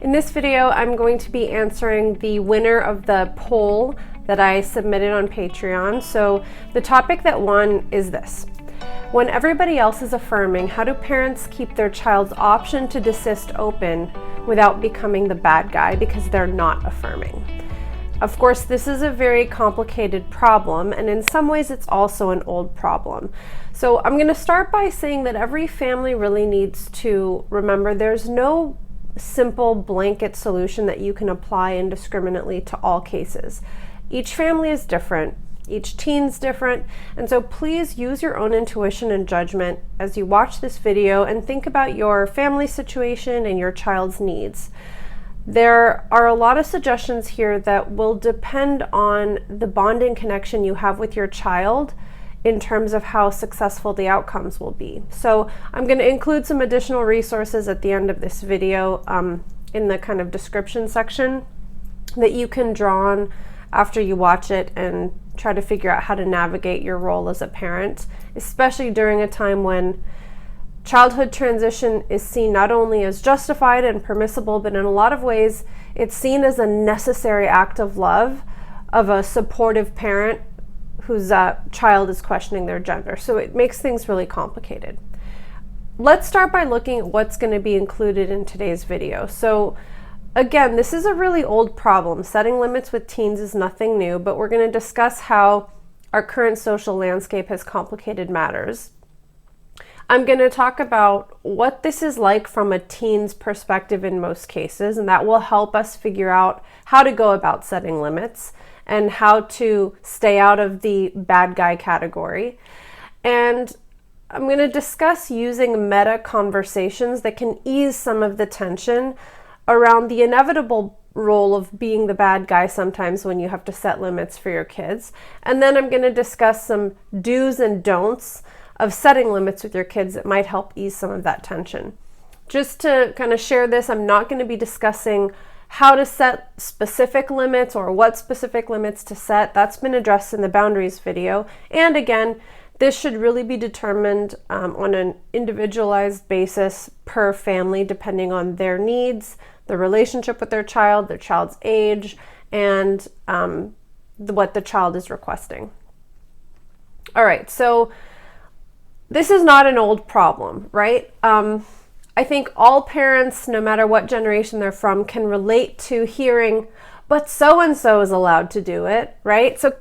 In this video, I'm going to be answering the winner of the poll that I submitted on Patreon. So the topic that won is this. When everybody else is affirming, how do parents keep their child's option to desist open without becoming the bad guy because they're not affirming? Of course, this is a very complicated problem, and in some ways it's also an old problem. So I'm going to start by saying that every family really needs to remember there's no simple blanket solution that you can apply indiscriminately to all cases. Each family is different, each teen's different, and so please use your own intuition and judgment as you watch this video and think about your family situation and your child's needs. There are a lot of suggestions here that will depend on the bonding connection you have with your child in terms of how successful the outcomes will be. So I'm going to include some additional resources at the end of this video in the kind of description section that you can draw on after you watch it and try to figure out how to navigate your role as a parent, especially during a time when childhood transition is seen not only as justified and permissible, but in a lot of ways it's seen as a necessary act of love of a supportive parent whose child is questioning their gender. So it makes things really complicated. Let's start by looking at what's going to be included in today's video. So again, this is a really old problem. Setting limits with teens is nothing new, but we're going to discuss how our current social landscape has complicated matters. I'm going to talk about what this is like from a teen's perspective in most cases, and that will help us figure out how to go about setting limits and how to stay out of the bad guy category. And I'm going to discuss using meta conversations that can ease some of the tension around the inevitable role of being the bad guy sometimes when you have to set limits for your kids. And then I'm going to discuss some do's and don'ts of setting limits with your kids that might help ease some of that tension. Just to kind of share this, I'm not going to be discussing how to set specific limits or what specific limits to set. That's been addressed in the boundaries video. And again, this should really be determined on an individualized basis per family, depending on their needs, the relationship with their child's age, and what the child is requesting. All right, so this is not an old problem, right? I think all parents, no matter what generation they're from, can relate to hearing, but so-and-so is allowed to do it, right? So,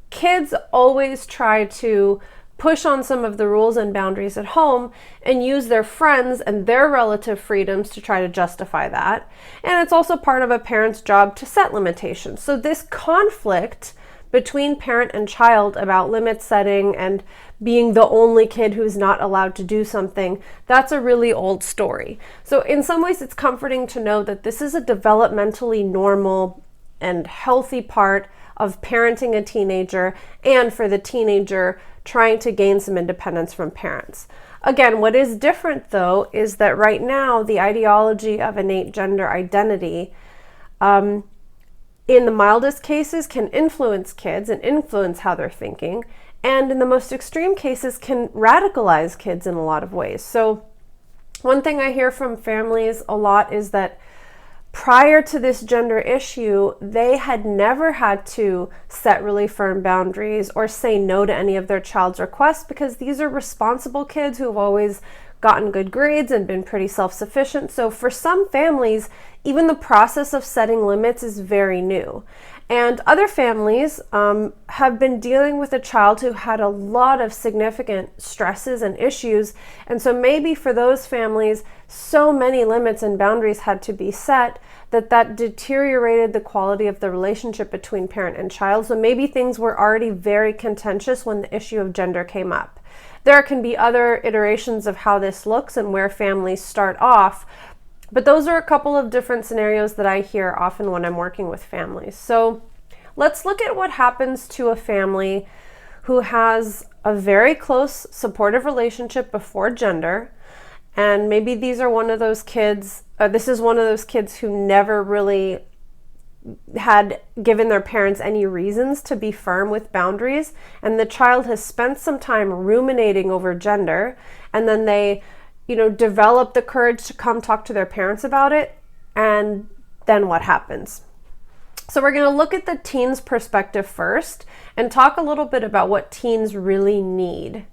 kids always try to push on some of the rules and boundaries at home and use their friends and their relative freedoms to try to justify that. And it's also part of a parent's job to set limitations. So this conflict between parent and child about limit setting and being the only kid who's not allowed to do something, that's a really old story. So in some ways it's comforting to know that this is a developmentally normal and healthy part of parenting a teenager and for the teenager trying to gain some independence from parents. Again, what is different though is that right now the ideology of innate gender identity in the mildest cases can influence kids and influence how they're thinking, and in the most extreme cases can radicalize kids in a lot of ways. So one thing I hear from families a lot is that prior to this gender issue, they had never had to set really firm boundaries or say no to any of their child's requests because these are responsible kids who have always gotten good grades and been pretty self-sufficient. So for some families, even the process of setting limits is very new. And other families have been dealing with a child who had a lot of significant stresses and issues. And so maybe for those families, so many limits and boundaries had to be set that deteriorated the quality of the relationship between parent and child. So maybe things were already very contentious when the issue of gender came up. There can be other iterations of how this looks and where families start off, but those are a couple of different scenarios that I hear often when I'm working with families. So let's look at what happens to a family who has a very close supportive relationship before gender, and maybe these are one of those kids, this is one of those kids who never really had given their parents any reasons to be firm with boundaries, and the child has spent some time ruminating over gender, and then they develop the courage to come talk to their parents about it, and then what happens. So we're going to look at the teen's perspective first and talk a little bit about what teens really need.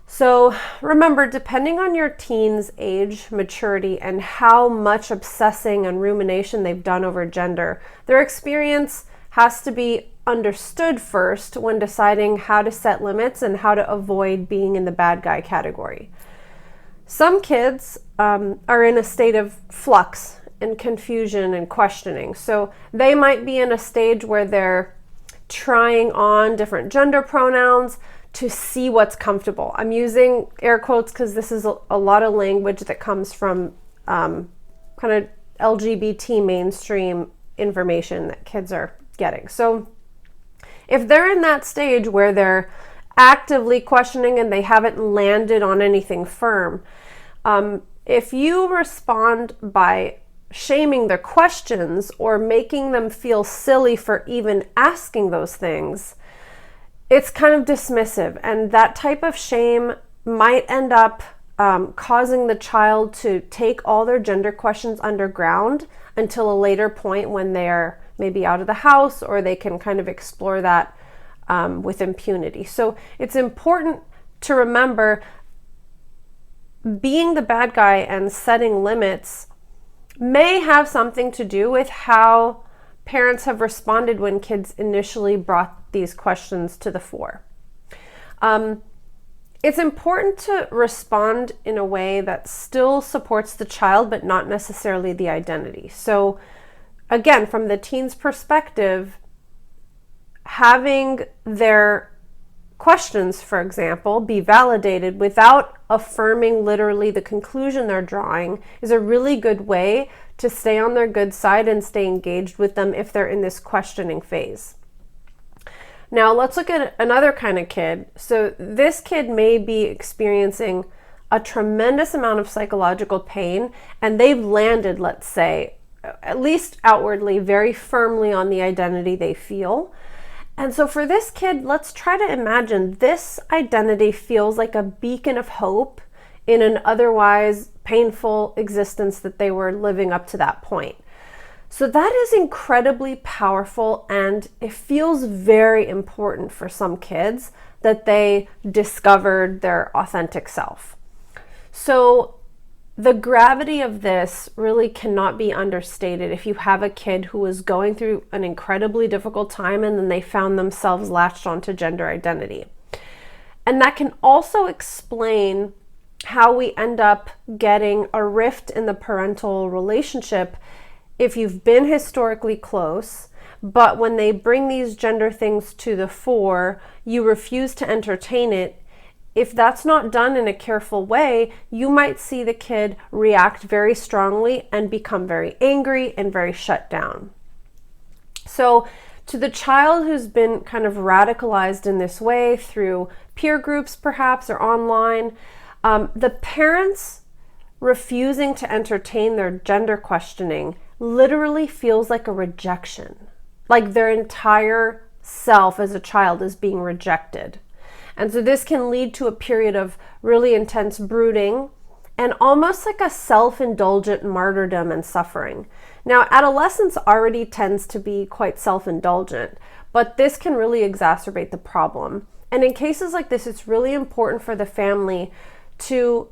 So remember, depending on your teen's age, maturity, and how much obsessing and rumination they've done over gender, their experience has to be understood first when deciding how to set limits and how to avoid being in the bad guy category. Some kids are in a state of flux and confusion and questioning. So they might be in a stage where they're trying on different gender pronouns to see what's comfortable. I'm using air quotes because this is a lot of language that comes from kind of LGBT mainstream information that kids are getting. So if they're in that stage where they're actively questioning and they haven't landed on anything firm, if you respond by shaming their questions or making them feel silly for even asking those things, it's kind of dismissive, and that type of shame might end up causing the child to take all their gender questions underground until a later point when they're maybe out of the house, or they can kind of explore that with impunity. So it's important to remember being the bad guy and setting limits may have something to do with how parents have responded when kids initially brought these questions to the fore. It's important to respond in a way that still supports the child, but not necessarily the identity. So again, from the teen's perspective, having their questions, for example, be validated without affirming literally the conclusion they're drawing is a really good way to stay on their good side and stay engaged with them if they're in this questioning phase. Now let's look at another kind of kid. So this kid may be experiencing a tremendous amount of psychological pain, and they've landed, let's say, at least outwardly, very firmly on the identity they feel. And so for this kid, let's try to imagine this identity feels like a beacon of hope in an otherwise painful existence that they were living up to that point. So that is incredibly powerful, and it feels very important for some kids that they discovered their authentic self. So the gravity of this really cannot be understated if you have a kid who is going through an incredibly difficult time and then they found themselves latched onto gender identity. And that can also explain how we end up getting a rift in the parental relationship if you've been historically close, but when they bring these gender things to the fore, you refuse to entertain it. If that's not done in a careful way, you might see the kid react very strongly and become very angry and very shut down. So to the child who's been kind of radicalized in this way through peer groups perhaps or online, the parents refusing to entertain their gender questioning literally feels like a rejection, like their entire self as a child is being rejected. And so this can lead to a period of really intense brooding and almost like a self-indulgent martyrdom and suffering. Now, adolescence already tends to be quite self-indulgent, but this can really exacerbate the problem. And in cases like this, it's really important for the family to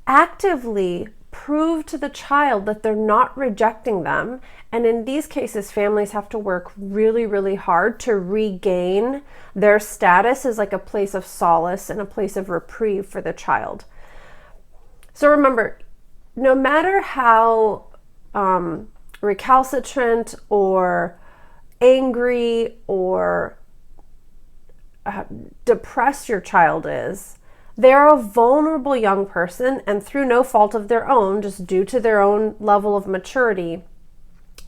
actively prove to the child that they're not rejecting them. And in these cases, families have to work really, really hard to regain their status as like a place of solace and a place of reprieve for the child. So remember, no matter how recalcitrant or angry or depressed your child is, they're a vulnerable young person, and through no fault of their own, just due to their own level of maturity,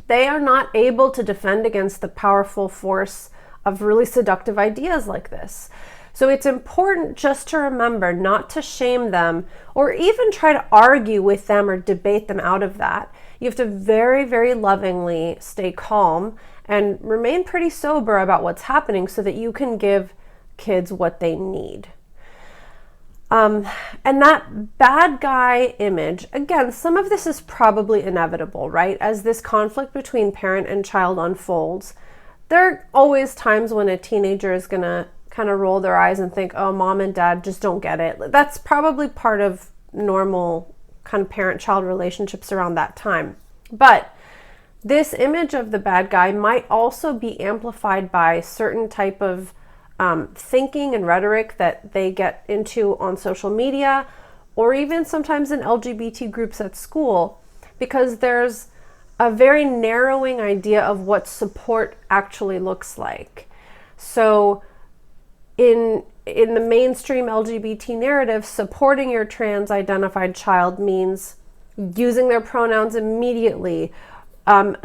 they are not able to defend against the powerful force of really seductive ideas like this. So it's important just to remember not to shame them or even try to argue with them or debate them out of that. You have to very, very lovingly stay calm and remain pretty sober about what's happening so that you can give kids what they need. And that bad guy image, again, some of this is probably inevitable, right? As this conflict between parent and child unfolds, there are always times when a teenager is going to kind of roll their eyes and think, oh, mom and dad just don't get it. That's probably part of normal kind of parent-child relationships around that time. But this image of the bad guy might also be amplified by certain type of thinking and rhetoric that they get into on social media, or even sometimes in LGBT groups at school, because there's a very narrowing idea of what support actually looks like. So in the mainstream LGBT narrative, supporting your trans-identified child means using their pronouns immediately,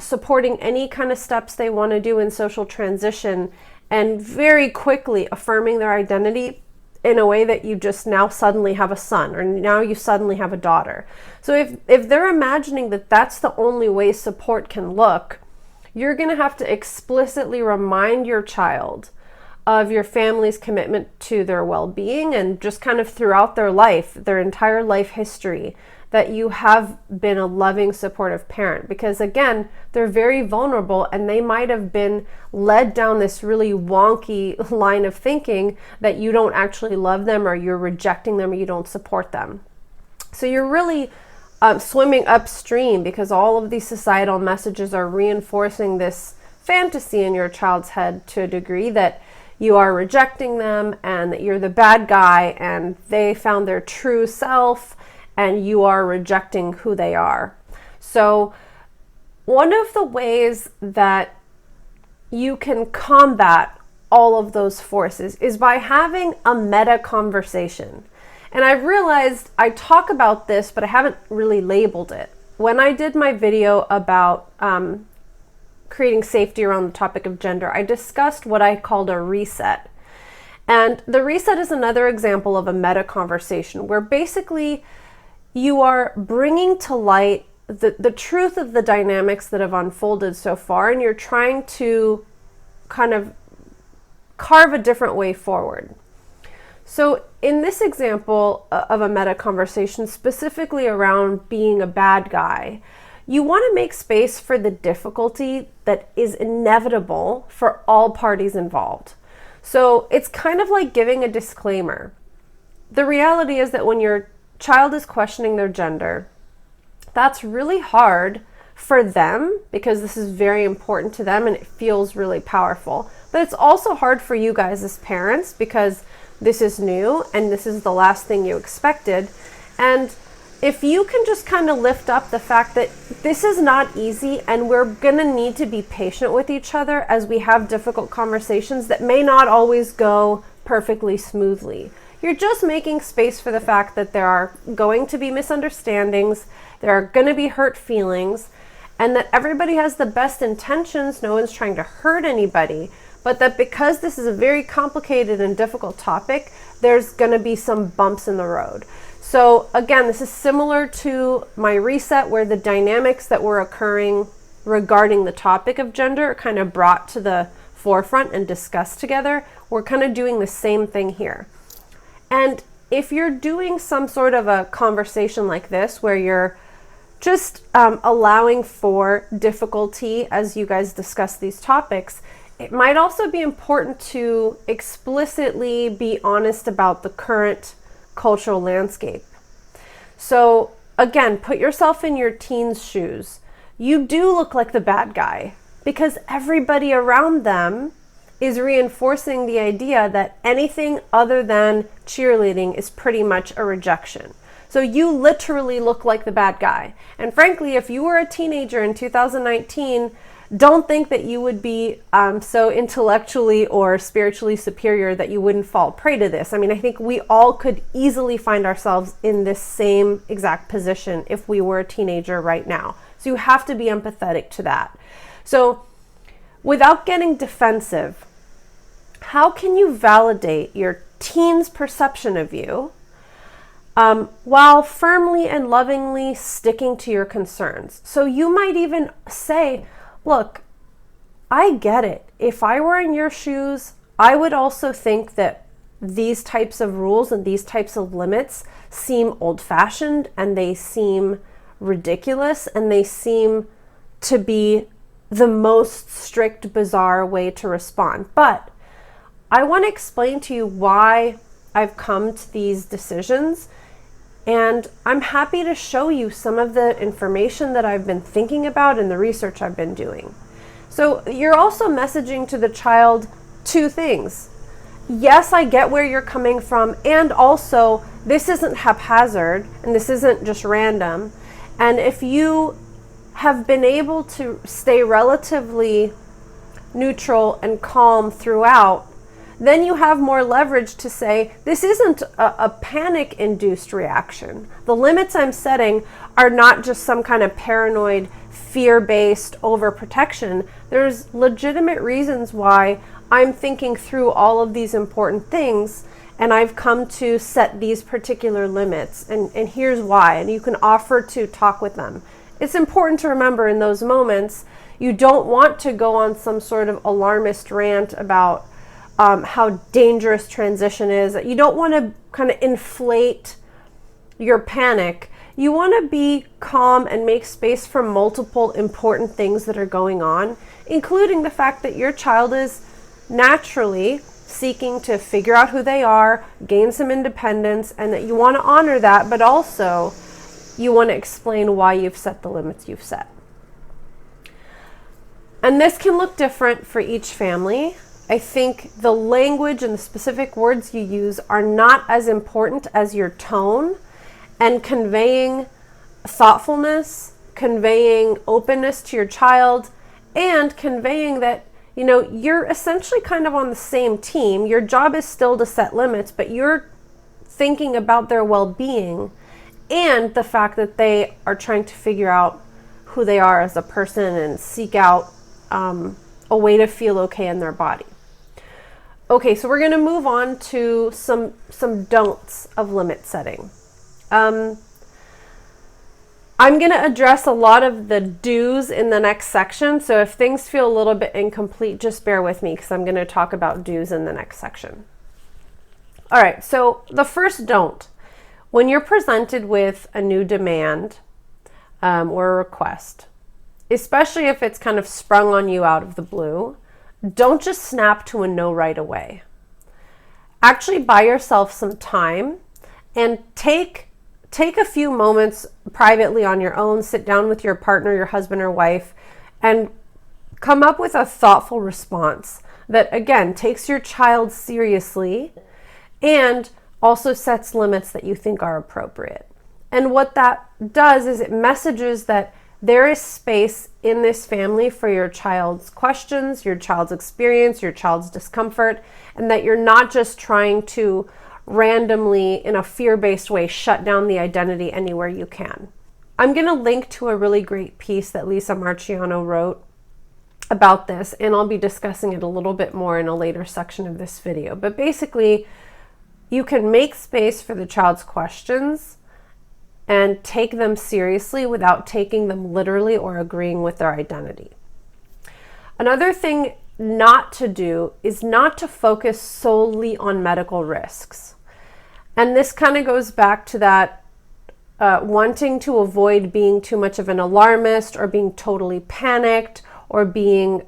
supporting any kind of steps they want to do in social transition, and very quickly affirming their identity in a way that you just now suddenly have a son, or now you suddenly have a daughter. So if they're imagining that that's the only way support can look, you're going to have to explicitly remind your child of your family's commitment to their well-being, and just kind of throughout their life, their entire life history, that you have been a loving, supportive parent. Because again, they're very vulnerable, and they might have been led down this really wonky line of thinking that you don't actually love them, or you're rejecting them, or you don't support them. So you're really swimming upstream, because all of these societal messages are reinforcing this fantasy in your child's head to a degree that you are rejecting them, and that you're the bad guy, and they found their true self, and you are rejecting who they are. So one of the ways that you can combat all of those forces is by having a meta conversation. And I've realized I talk about this, but I haven't really labeled it. When I did my video about creating safety around the topic of gender, I discussed what I called a reset. And the reset is another example of a meta conversation, where basically you are bringing to light the truth of the dynamics that have unfolded so far, and you're trying to kind of carve a different way forward. So in this example of a meta conversation, specifically around being a bad guy, you want to make space for the difficulty that is inevitable for all parties involved. So it's kind of like giving a disclaimer. The reality is that when your child is questioning their gender, that's really hard for them, because this is very important to them and it feels really powerful. But it's also hard for you guys as parents, because this is new and this is the last thing you expected. And if you can just kind of lift up the fact that this is not easy, and we're going to need to be patient with each other as we have difficult conversations that may not always go perfectly smoothly. You're just making space for the fact that there are going to be misunderstandings, there are going to be hurt feelings, and that everybody has the best intentions. No one's trying to hurt anybody, but that because this is a very complicated and difficult topic, there's going to be some bumps in the road. So again, this is similar to my reset, where the dynamics that were occurring regarding the topic of gender are kind of brought to the forefront and discussed together. We're kind of doing the same thing here. And if you're doing some sort of a conversation like this, where you're just allowing for difficulty as you guys discuss these topics, it might also be important to explicitly be honest about the current cultural landscape. So again, put yourself in your teen's shoes. You do look like the bad guy, because everybody around them is reinforcing the idea that anything other than cheerleading is pretty much a rejection. So you literally look like the bad guy. And frankly, if you were a teenager in 2019, don't think that you would be so intellectually or spiritually superior that you wouldn't fall prey to this. I mean, I think we all could easily find ourselves in this same exact position if we were a teenager right now. So you have to be empathetic to that. So without getting defensive, how can you validate your teen's perception of you while firmly and lovingly sticking to your concerns? So you might even say, look, I get it. If I were in your shoes, I would also think that these types of rules and these types of limits seem old-fashioned, and they seem ridiculous, and they seem to be the most strict, bizarre way to respond. But I want to explain to you why I've come to these decisions, and I'm happy to show you some of the information that I've been thinking about and the research I've been doing. So you're also messaging to the child two things. Yes, I get where you're coming from, and also this isn't haphazard and this isn't just random. And if you have been able to stay relatively neutral and calm throughout, then you have more leverage to say, this isn't a panic-induced reaction. The limits I'm setting are not just some kind of paranoid, fear-based overprotection. There's legitimate reasons why I'm thinking through all of these important things, and I've come to set these particular limits, and here's why, and you can offer to talk with them. It's important to remember in those moments, you don't want to go on some sort of alarmist rant about how dangerous transition is. You don't want to kind of inflate your panic. You want to be calm and make space for multiple important things that are going on, including the fact that your child is naturally seeking to figure out who they are, gain some independence, and that you want to honor that, but also you want to explain why you've set the limits you've set. And this can look different for each family. I think the language and the specific words you use are not as important as your tone and conveying thoughtfulness, conveying openness to your child, and conveying that, you know, you're essentially kind of on the same team. Your job is still to set limits, but you're thinking about their well-being and the fact that they are trying to figure out who they are as a person and seek out a way to feel okay in their body. Okay, so we're going to move on to some don'ts of limit setting. I'm going to address a lot of the do's in the next section, so if things feel a little bit incomplete, just bear with me because I'm going to talk about do's in the next section. All right, so the first don't. When you're presented with a new demand or a request, especially if it's kind of sprung on you out of the blue, don't just snap to a no right away. Actually buy yourself some time and take a few moments privately on your own, sit down with your partner, your husband or wife, and come up with a thoughtful response that, again, takes your child seriously and also sets limits that you think are appropriate. And what that does is it messages that there is space in this family for your child's questions, your child's experience, your child's discomfort, and that you're not just trying to randomly, in a fear-based way, shut down the identity anywhere you can. I'm going to link to a really great piece that Lisa Marciano wrote about this, and I'll be discussing it a little bit more in a later section of this video. But basically, you can make space for the child's questions and take them seriously without taking them literally or agreeing with their identity. Another thing not to do is not to focus solely on medical risks. And this kind of goes back to that wanting to avoid being too much of an alarmist or being totally panicked or being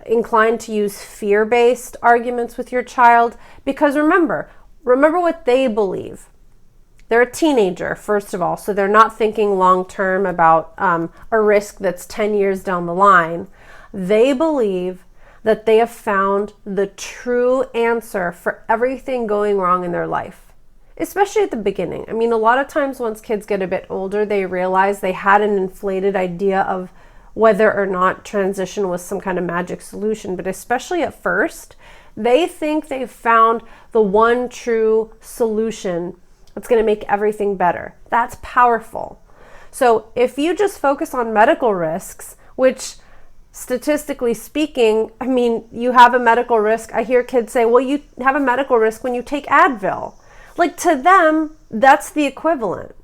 inclined to use fear-based arguments with your child. Because remember what they believe. They're a teenager, first of all, so they're not thinking long-term about a risk that's 10 years down the line. They believe that they have found the true answer for everything going wrong in their life, especially at the beginning. I mean, a lot of times once kids get a bit older, they realize they had an inflated idea of whether or not transition was some kind of magic solution. But especially at first, they think they've found the one true solution that's going to make everything better. That's powerful. So if you just focus on medical risks, which statistically speaking, I mean, you have a medical risk. I hear kids say, well, you have a medical risk when you take Advil. Like, to them, that's the equivalent.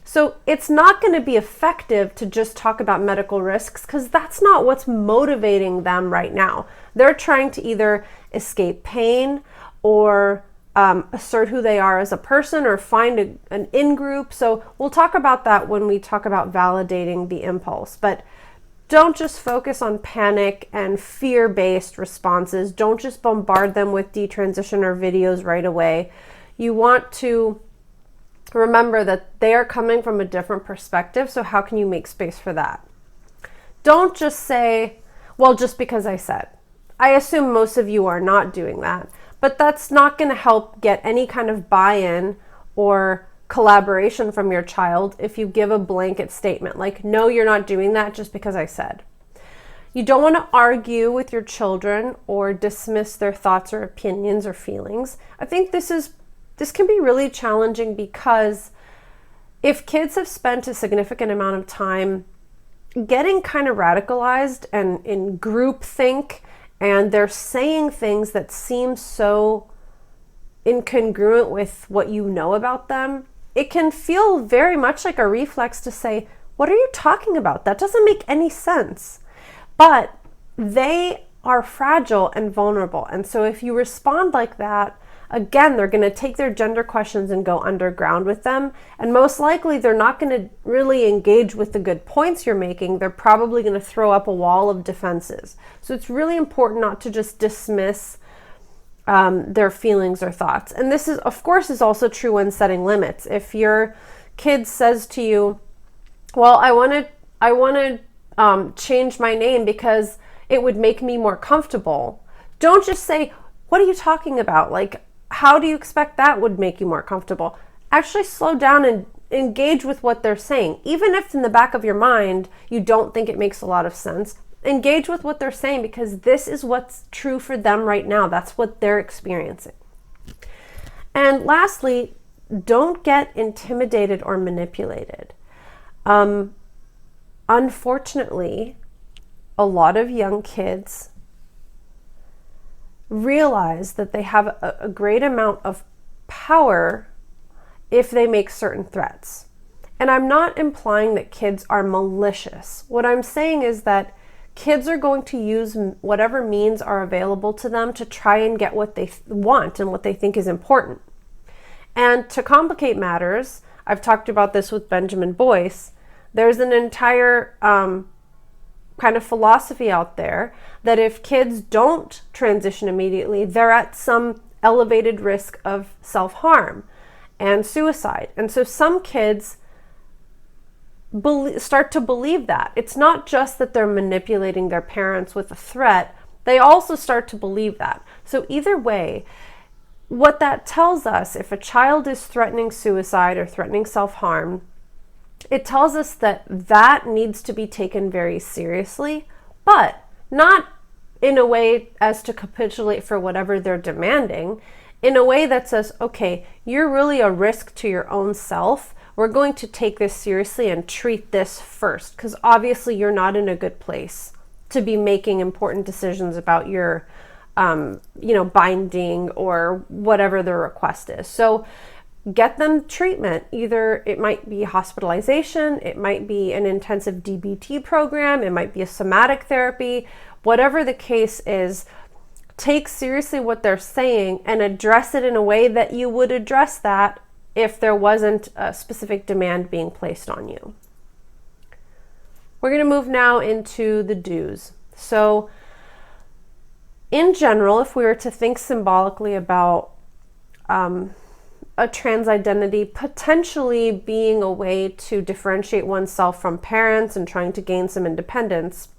So it's not going to be effective to just talk about medical risks because that's not what's motivating them right now. They're trying to either escape pain or assert who they are as a person, or find an in-group. So we'll talk about that when we talk about validating the impulse. But don't just focus on panic and fear-based responses. Don't just bombard them with detransition or videos right away. You want to remember that they are coming from a different perspective, so how can you make space for that? Don't just say, well, just because I said. I assume most of you are not doing that, but that's not going to help get any kind of buy-in or collaboration from your child if you give a blanket statement like, no, you're not doing that just because I said. You don't want to argue with your children or dismiss their thoughts or opinions or feelings. I think this can be really challenging because if kids have spent a significant amount of time getting kind of radicalized and in groupthink, and they're saying things that seem so incongruent with what you know about them, it can feel very much like a reflex to say, what are you talking about? That doesn't make any sense. But they are fragile and vulnerable. And so if you respond like that, again, they're going to take their gender questions and go underground with them. And most likely, they're not going to really engage with the good points you're making. They're probably going to throw up a wall of defenses. So it's really important not to just dismiss their feelings or thoughts. And this is, of course, is also true when setting limits. If your kid says to you, well, I want to change my name because it would make me more comfortable. Don't just say, what are you talking about? Like, how do you expect that would make you more comfortable? Actually slow down and engage with what they're saying. Even if in the back of your mind, you don't think it makes a lot of sense, engage with what they're saying because this is what's true for them right now. That's what they're experiencing. And lastly, don't get intimidated or manipulated. Unfortunately, a lot of young kids realize that they have a great amount of power if they make certain threats. And I'm not implying that kids are malicious. What I'm saying is that kids are going to use whatever means are available to them to try and get what they want and what they think is important. And to complicate matters, I've talked about this with Benjamin Boyce, there's an entire kind of philosophy out there that if kids don't transition immediately, they're at some elevated risk of self-harm and suicide. And so some kids start to believe that. It's not just that they're manipulating their parents with a threat, they also start to believe that. So either way, what that tells us, if a child is threatening suicide or threatening self-harm, it tells us that that needs to be taken very seriously, but not in a way as to capitulate for whatever they're demanding, in a way that says, okay, you're really a risk to your own self. We're going to take this seriously and treat this first, because obviously you're not in a good place to be making important decisions about your, binding or whatever the request is. So get them treatment. Either it might be hospitalization, it might be an intensive DBT program, it might be a somatic therapy, whatever the case is, take seriously what they're saying and address it in a way that you would address that if there wasn't a specific demand being placed on you. We're going to move now into the do's. So in general, if we were to think symbolically about a trans identity potentially being a way to differentiate oneself from parents and trying to gain some independence,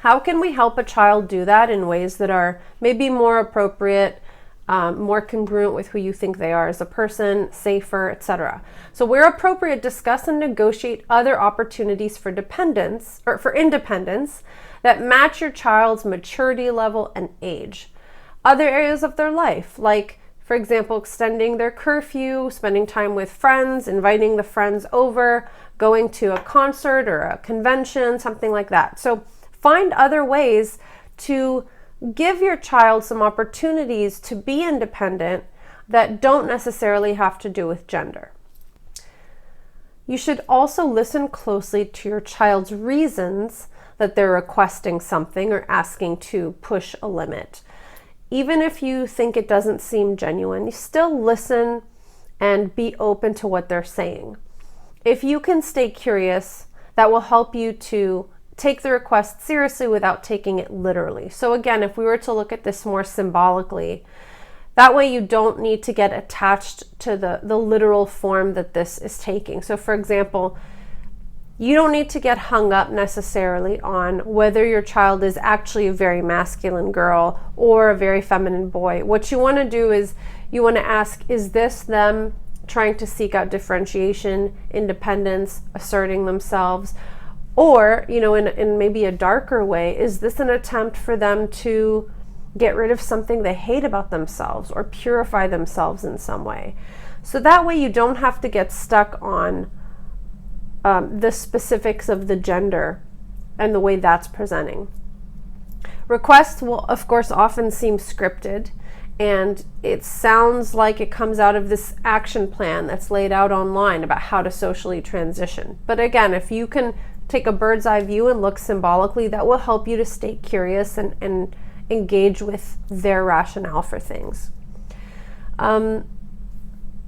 how can we help a child do that in ways that are maybe more appropriate, more congruent with who you think they are as a person, safer, etc. So where appropriate, discuss and negotiate other opportunities for dependence or for independence that match your child's maturity level and age. Other areas of their life, like for example, extending their curfew, spending time with friends, inviting the friends over, going to a concert or a convention, something like that. So find other ways to give your child some opportunities to be independent that don't necessarily have to do with gender. You should also listen closely to your child's reasons that they're requesting something or asking to push a limit. even if you think it doesn't seem genuine, you still listen and be open to what they're saying. If you can stay curious, that will help you to take the request seriously without taking it literally. So again, if we were to look at this more symbolically, that way you don't need to get attached to the literal form that this is taking. So for example, you don't need to get hung up necessarily on whether your child is actually a very masculine girl or a very feminine boy. What you want to do is you want to ask, is this them trying to seek out differentiation, independence, asserting themselves? Or, in maybe a darker way, is this an attempt for them to get rid of something they hate about themselves or purify themselves in some way? So that way you don't have to get stuck on the specifics of the gender and the way that's presenting. Requests will, of course, often seem scripted, and it sounds like it comes out of this action plan that's laid out online about how to socially transition. But again, if you can take a bird's eye view and look symbolically, that will help you to stay curious and engage with their rationale for things.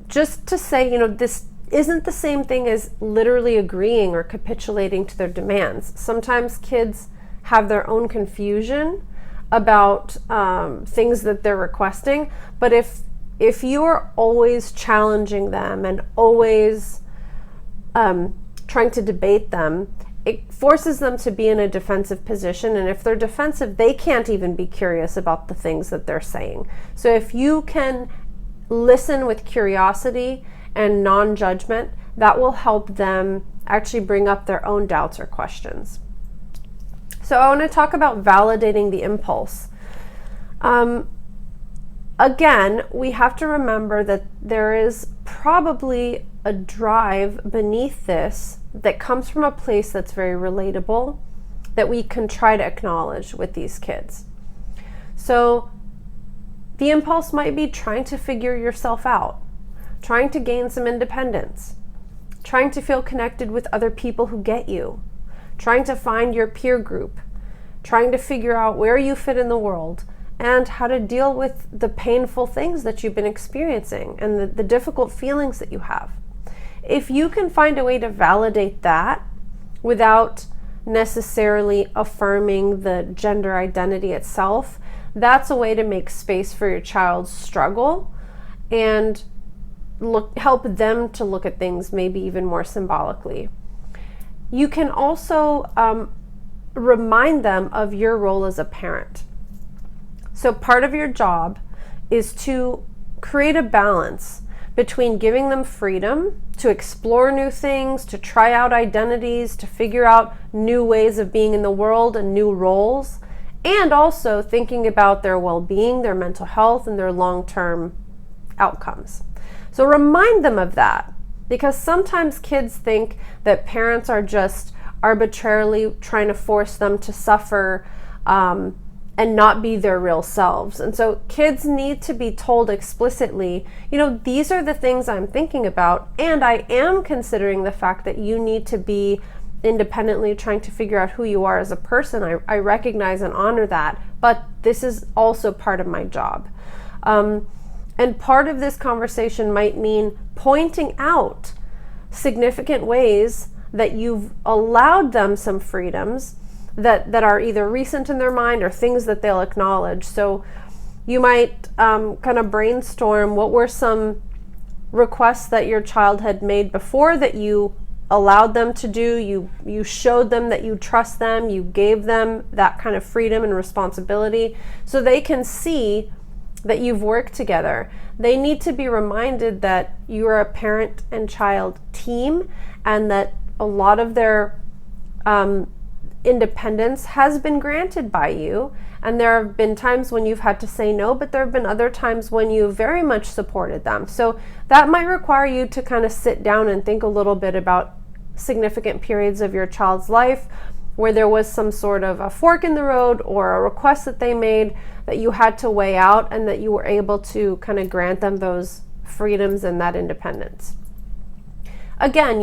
Just to say, this isn't the same thing as literally agreeing or capitulating to their demands. Sometimes kids have their own confusion about things that they're requesting, but if you are always challenging them and always trying to debate them, it forces them to be in a defensive position, and if they're defensive, they can't even be curious about the things that they're saying. So if you can listen with curiosity and non-judgment, that will help them actually bring up their own doubts or questions. So I want to talk about validating the impulse. Again, we have to remember that there is probably a drive beneath this that comes from a place that's very relatable, that we can try to acknowledge with these kids. So the impulse might be trying to figure yourself out, trying to gain some independence, trying to feel connected with other people who get you, trying to find your peer group, trying to figure out where you fit in the world, and how to deal with the painful things that you've been experiencing and the difficult feelings that you have. If you can find a way to validate that without necessarily affirming the gender identity itself, that's a way to make space for your child's struggle and help them to look at things maybe even more symbolically. You can also remind them of your role as a parent. So part of your job is to create a balance between giving them freedom to explore new things, to try out identities, to figure out new ways of being in the world and new roles, and also thinking about their well-being, their mental health, and their long-term outcomes. So remind them of that, because sometimes kids think that parents are just arbitrarily trying to force them to suffer and not be their real selves. And so kids need to be told explicitly, these are the things I'm thinking about, and I am considering the fact that you need to be independently trying to figure out who you are as a person. I recognize and honor that, but this is also part of my job. And part of this conversation might mean pointing out significant ways that you've allowed them some freedoms that are either recent in their mind or things that they'll acknowledge. So you might kind of brainstorm what were some requests that your child had made before that you allowed them to do. You showed them that you trust them. You gave them that kind of freedom and responsibility so they can see that you've worked together. They need to be reminded that you are a parent and child team, and that a lot of their independence has been granted by you, and there have been times when you've had to say no, but there have been other times when you very much supported them. So that might require you to kind of sit down and think a little bit about significant periods of your child's life where there was some sort of a fork in the road or a request that they made that you had to weigh out, and that you were able to kind of grant them those freedoms and that independence. Again,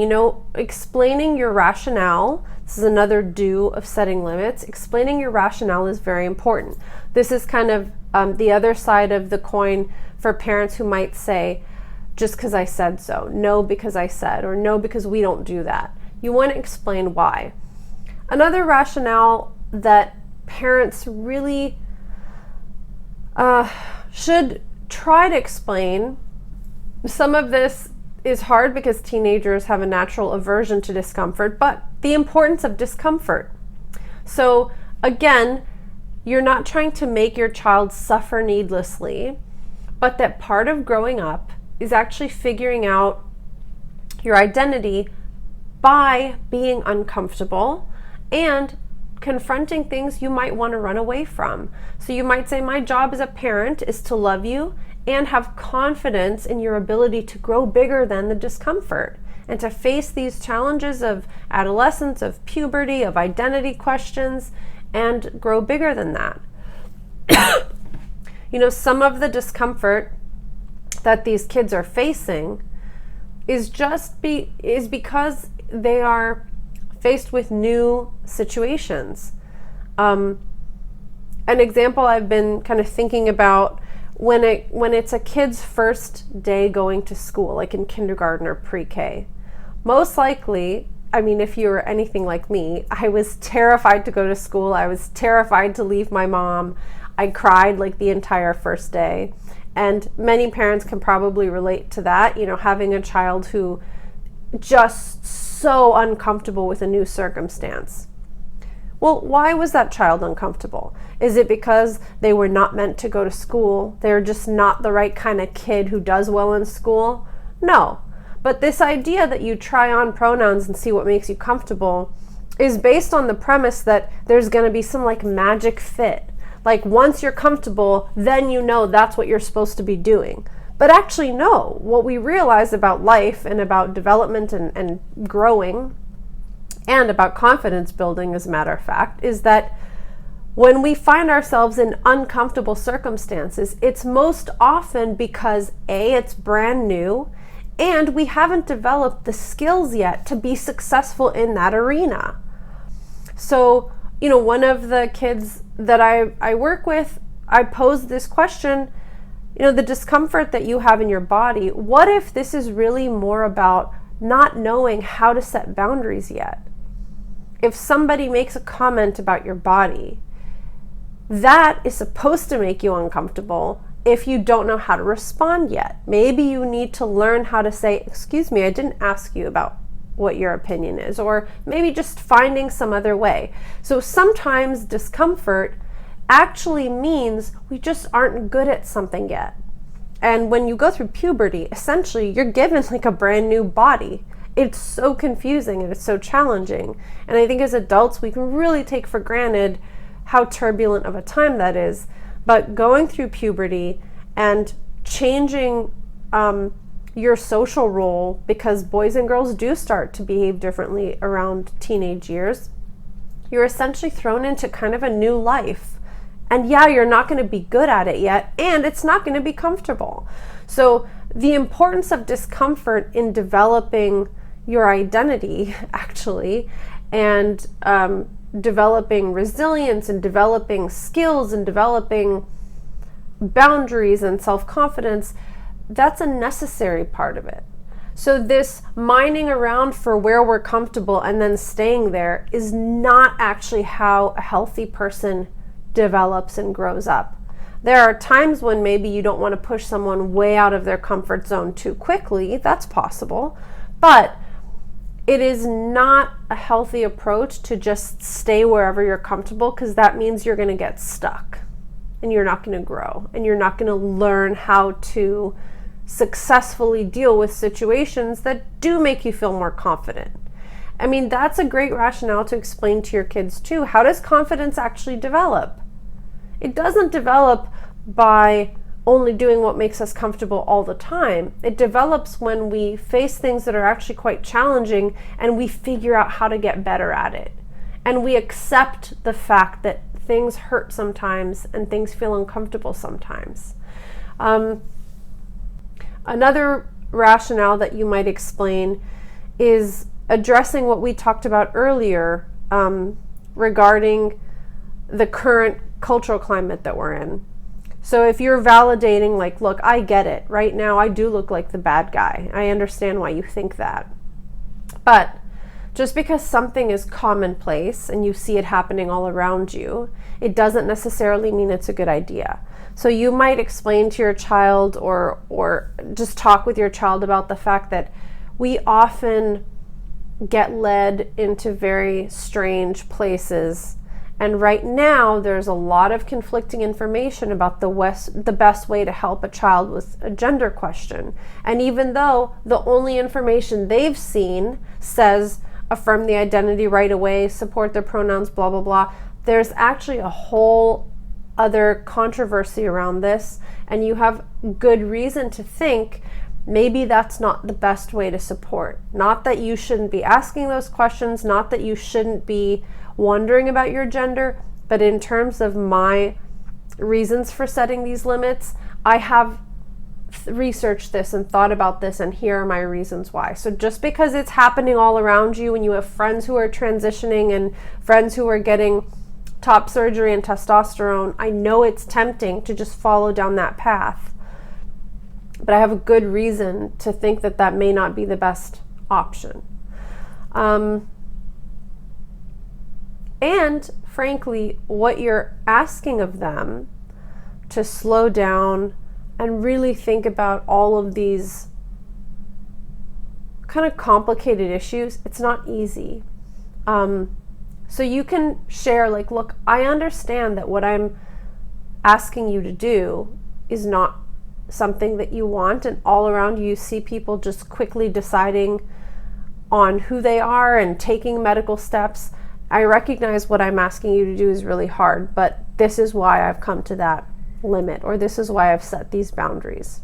explaining your rationale, this is another do of setting limits. Explaining your rationale is very important. This is kind of The other side of the coin for parents who might say, just because I said so, no because I said, or no because we don't do that. You want to explain why. Another rationale that parents really should try to explain, some of this is hard because teenagers have a natural aversion to discomfort, but the importance of discomfort. So again, you're not trying to make your child suffer needlessly, but that part of growing up is actually figuring out your identity by being uncomfortable and confronting things you might want to run away from. So you might say, my job as a parent is to love you and have confidence in your ability to grow bigger than the discomfort and to face these challenges of adolescence, of puberty, of identity questions, and grow bigger than that. Some of the discomfort that these kids are facing is because they are faced with new situations. An example I've been kind of thinking about, when it's a kid's first day going to school, like in kindergarten or pre-K, most likely, if you were anything like me, I was terrified to go to school. I was terrified to leave my mom. I cried like the entire first day. And many parents can probably relate to that, having a child who just so uncomfortable with a new circumstance. Well, why was that child uncomfortable? Is it because they were not meant to go to school? They're just not the right kind of kid who does well in school? No. But this idea that you try on pronouns and see what makes you comfortable is based on the premise that there's going to be some like magic fit. Like once you're comfortable, then that's what you're supposed to be doing. But actually, no. What we realize about life and about development and growing and about confidence building, as a matter of fact, is that when we find ourselves in uncomfortable circumstances, it's most often because A, it's brand new, and we haven't developed the skills yet to be successful in that arena. So, one of the kids that I work with, I posed this question, the discomfort that you have in your body, what if this is really more about not knowing how to set boundaries yet? If somebody makes a comment about your body, that is supposed to make you uncomfortable if you don't know how to respond yet. Maybe you need to learn how to say, excuse me, I didn't ask you about what your opinion is, or maybe just finding some other way. So sometimes discomfort actually means we just aren't good at something yet. And when you go through puberty, essentially you're given like a brand new body. It's so confusing and it's so challenging. And I think as adults, we can really take for granted how turbulent of a time that is. But going through puberty and changing your social role, because boys and girls do start to behave differently around teenage years, you're essentially thrown into kind of a new life. And yeah, you're not going to be good at it yet, and it's not going to be comfortable. So the importance of discomfort in developing your identity, actually, and developing resilience and developing skills and developing boundaries and self-confidence, that's a necessary part of it. So this mining around for where we're comfortable and then staying there is not actually how a healthy person develops and grows up. There are times when maybe you don't want to push someone way out of their comfort zone too quickly. That's possible. But it is not a healthy approach to just stay wherever you're comfortable, because that means you're going to get stuck and you're not going to grow and you're not going to learn how to successfully deal with situations that do make you feel more confident. That's a great rationale to explain to your kids too. How does confidence actually develop? It doesn't develop by only doing what makes us comfortable all the time. It develops when we face things that are actually quite challenging and we figure out how to get better at it. And we accept the fact that things hurt sometimes and things feel uncomfortable sometimes. Another rationale that you might explain is addressing what we talked about earlier regarding the current cultural climate that we're in. So if you're validating, like, look, I get it. Right now, I do look like the bad guy. I understand why you think that. But just because something is commonplace and you see it happening all around you, it doesn't necessarily mean it's a good idea. So you might explain to your child or just talk with your child about the fact that we often get led into very strange places. And right now, there's a lot of conflicting information about the best way to help a child with a gender question. And even though the only information they've seen says affirm the identity right away, support their pronouns, blah, blah, blah, there's actually a whole other controversy around this. And you have good reason to think maybe that's not the best way to support. Not that you shouldn't be asking those questions, not that you shouldn't be wondering about your gender, but in terms of my reasons for setting these limits, I have researched this and thought about this, and here are my reasons why. So just because it's happening all around you and you have friends who are transitioning and friends who are getting top surgery and testosterone, I know it's tempting to just follow down that path. But I have a good reason to think that that may not be the best option. And frankly, what you're asking of them to slow down and really think about all of these kind of complicated issues, it's not easy. So you can share, like, look, I understand that what I'm asking you to do is not something that you want, and all around you see people just quickly deciding on who they are and taking medical steps. I recognize what I'm asking you to do is really hard, but this is why I've come to that limit, or this is why I've set these boundaries.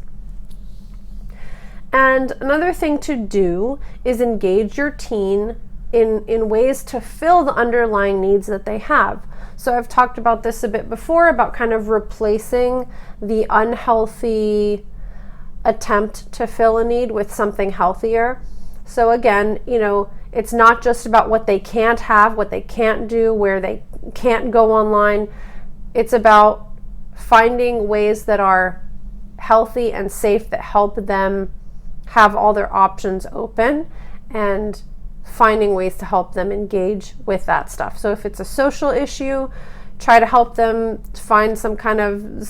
And another thing to do is engage your teen in ways to fill the underlying needs that they have. So I've talked about this a bit before, about kind of replacing the unhealthy attempt to fill a need with something healthier. So again, it's not just about what they can't have, what they can't do, where they can't go online. It's about finding ways that are healthy and safe, that help them have all their options open, and finding ways to help them engage with that stuff. So if it's a social issue, try to help them find some kind of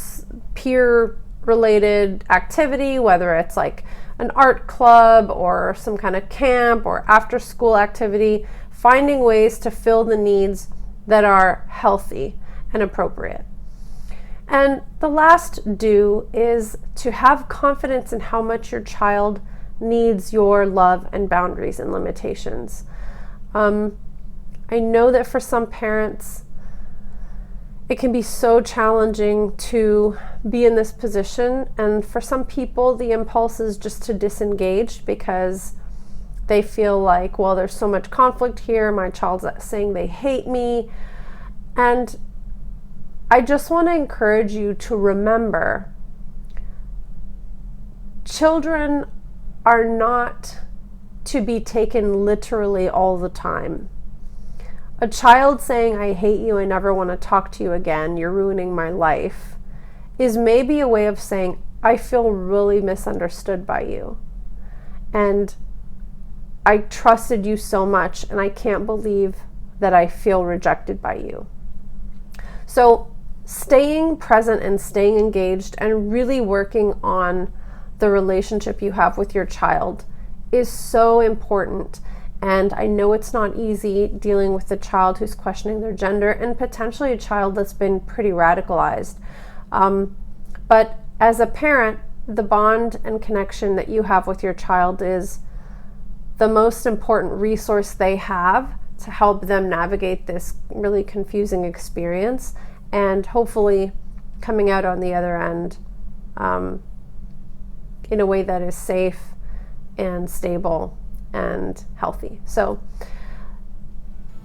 peer-related activity, whether it's like an art club or some kind of camp or after-school activity, finding ways to fill the needs that are healthy and appropriate. And the last do is to have confidence in how much your child needs your love and boundaries and limitations. I know that for some parents, it can be so challenging to be in this position, and for some people the impulse is just to disengage because they feel like, well, there's so much conflict here, my child's saying they hate me. And I just want to encourage you to remember, children are not to be taken literally all the time. A child saying, I hate you, I never want to talk to you again, you're ruining my life, is maybe a way of saying, I feel really misunderstood by you. And I trusted you so much, and I can't believe that I feel rejected by you. So staying present and staying engaged and really working on the relationship you have with your child is so important. And I know it's not easy dealing with a child who's questioning their gender, and potentially a child that's been pretty radicalized. But as a parent, the bond and connection that you have with your child is the most important resource they have to help them navigate this really confusing experience, and hopefully coming out on the other end in a way that is safe and stable and healthy. So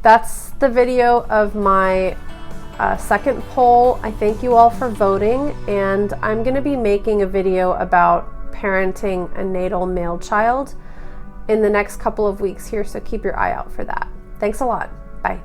that's the video of my second poll. I thank you all for voting, and I'm going to be making a video about parenting a natal male child in the next couple of weeks here, so keep your eye out for that. Thanks a lot. Bye.